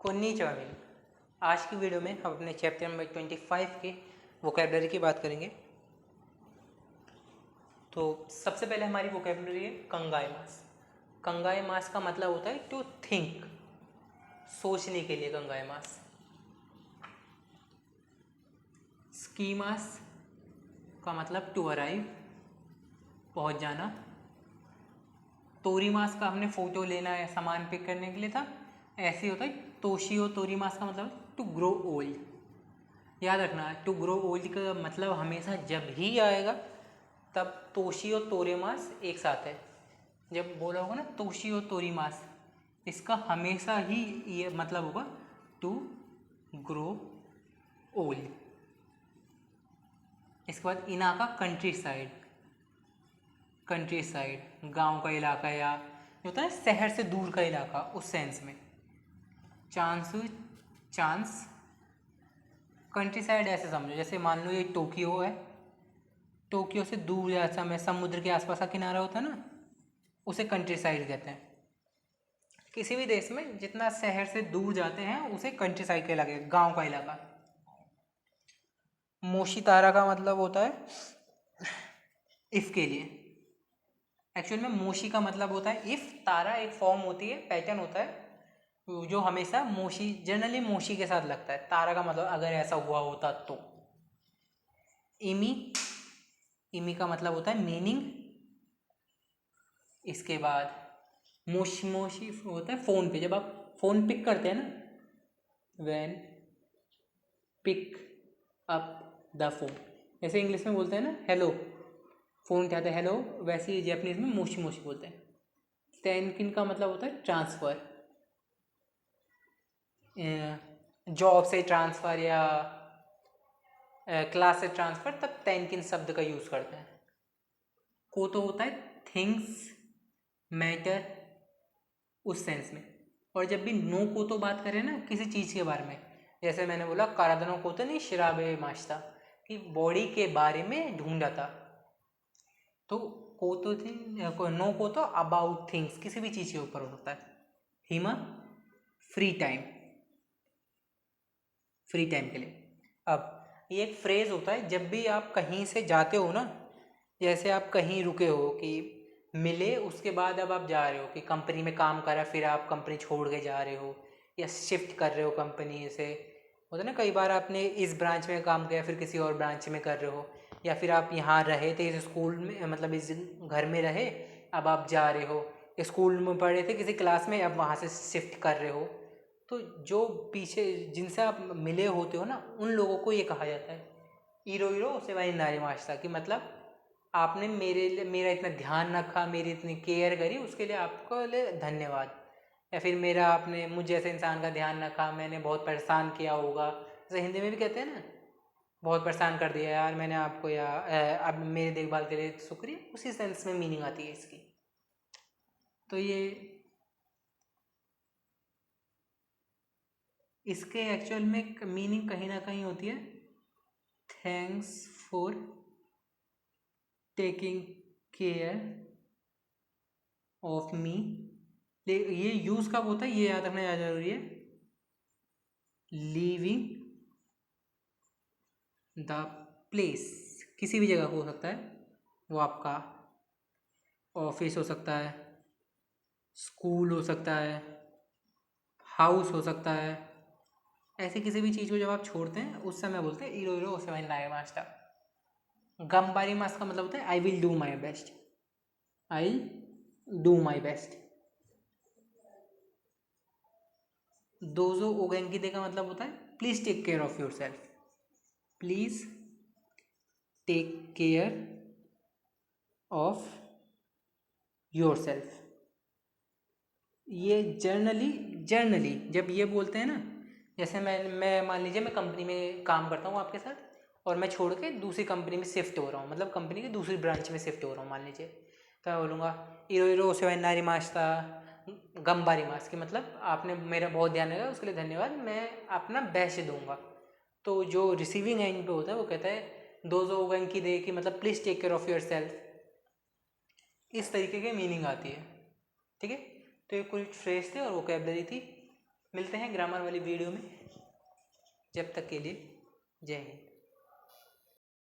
कोन्नीचिवा मेरी। आज की वीडियो में हम अपने चैप्टर नंबर 25 के वोकैबुलरी की बात करेंगे। तो सबसे पहले हमारी वोकैबुलरी है कंगाई मास। कंगाई मास का मतलब होता है टू थिंक, सोचने के लिए कंगाई मास। स्की मास का मतलब टू अराइव, पहुंच जाना। तोरी मास का हमने फ़ोटो लेना है, सामान पिक करने के लिए था, ऐसे ही होता है। तोशियो तोरी मास का मतलब टू ग्रो ओल्ड। याद रखना, टू ग्रो ओल्ड का मतलब हमेशा जब ही आएगा तब तोशी और तोरेमास एक साथ है। जब बोला होगा ना तोशी और तोरीमास, इसका हमेशा ही ये मतलब होगा टू ग्रो ओल्ड। इसके बाद इना का कंट्री साइड, कंट्री साइड गाँव का इलाका या जो होता है शहर से दूर का इलाका, उस सेंस में। चांस चांस कंट्री साइड ऐसे समझो जैसे मान लो ये टोक्यो है, टोक्यो से दूर जैसा में समुद्र के आसपास का किनारा होता है ना, उसे कंट्री साइड कहते हैं। किसी भी देश में जितना शहर से दूर जाते हैं उसे कंट्री साइड का इलाका, गाँव का इलाका। मोशीतारा का मतलब होता है इफ के लिए। एक्चुअल में मोशी का मतलब होता है इफ, तारा एक फॉर्म होती है, पैटर्न होता है जो हमेशा मोशी, जनरली मोशी के साथ लगता है। तारा का मतलब अगर ऐसा हुआ होता तो। इमी, इमी का मतलब होता है मीनिंग। इसके बाद मोशी, मोशी होता है फ़ोन पे, जब आप फ़ोन पिक करते हैं ना, when pick up the phone, जैसे इंग्लिश में बोलते हैं ना हेलो, फ़ोन उठाते हैं हेलो, वैसे ही जैपनीज में मोशी मोशी बोलते हैं। टेनकिन का मतलब होता है ट्रांसफ़र, जॉब से ट्रांसफ़र या क्लास से ट्रांसफ़र, तब टेनकिन शब्द का यूज़ करते हैं। को तो होता है थिंग्स, मैटर, उस सेंस में। और जब भी नो को तो बात करें ना किसी चीज़ के बारे में, जैसे मैंने बोला कारादनो को तो नहीं शराबे माश्ता, कि बॉडी के बारे में ढूंढा था, तो को तो थी, नो को तो अबाउट थिंग्स, किसी भी चीज़ के ऊपर होता है। हिमा फ्री टाइम, फ्री टाइम के लिए। अब ये एक फ्रेज़ होता है जब भी आप कहीं से जाते हो ना, जैसे आप कहीं रुके हो कि मिले, उसके बाद अब आप जा रहे हो कि कंपनी में काम करा, फिर आप कंपनी छोड़ के जा रहे हो या शिफ्ट कर रहे हो कंपनी से। होता है ना, कई बार आपने इस ब्रांच में काम किया फिर किसी और ब्रांच में कर रहे हो, या फिर आप यहाँ रहे थे इस स्कूल में, मतलब इस घर में रहे, अब आप जा रहे हो, स्कूल में पढ़े थे किसी क्लास में, अब वहाँ से शिफ्ट कर रहे हो। तो जो पीछे जिनसे आप मिले होते हो ना, उन लोगों को ये कहा जाता है ईरो ईरो से वाई नारी माश्ता, कि मतलब आपने मेरे लिए, मेरा इतना ध्यान रखा, मेरी इतनी केयर करी, उसके लिए आपको लिए धन्यवाद। या फिर मेरा आपने मुझ जैसे इंसान का ध्यान रखा, मैंने बहुत परेशान किया होगा, जैसे हिंदी में भी कहते हैं ना, बहुत परेशान कर दिया यार मैंने आपको, या अब मेरी देखभाल के लिए शुक्रिया, उसी सेंस में मीनिंग आती है इसकी। तो ये इसके एक्चुअल में मीनिंग कहीं ना कहीं होती है thanks for taking care of me. ये यूज़ कब होता है ये याद रखना ज़्यादा जरूरी है। लीविंग द प्लेस, किसी भी जगह हो सकता है, वो आपका ऑफिस हो सकता है, स्कूल हो सकता है, हाउस हो सकता है, ऐसी किसी भी चीज़ को जब आप छोड़ते हैं उस समय बोलते हैं इरो इरो सेवन नायर मास्टा। गम्बारी मास का मतलब होता है I will do my best, I do my best. दोजो ओगेंकी का मतलब होता है please take care of yourself, please take care of yourself. ये जर्नली जब ये बोलते हैं ना, जैसे मैं मान लीजिए मैं कंपनी में काम करता हूँ आपके साथ, और मैं छोड़ के दूसरी कंपनी में शिफ्ट हो रहा हूँ, मतलब कंपनी की दूसरी ब्रांच में शिफ्ट हो रहा हूँ मान लीजिए, तो मैं बोलूँगा इरो इरो सेवेनारी मास्ता गम्बारी मास, की मतलब आपने मेरा बहुत ध्यान रखा उसके लिए धन्यवाद, मैं अपना बेस्ट दूंगा। तो जो रिसीविंग एंड पे होता है वो कहता है दोजो की दे, कि मतलब please take care of yourself, इस तरीके की मीनिंग आती है। ठीक है, तो ये कुछ फ्रेज थे और वोकैबुलरी थी। मिलते हैं ग्रामर वाली वीडियो में, जब तक के लिए जय हिंद।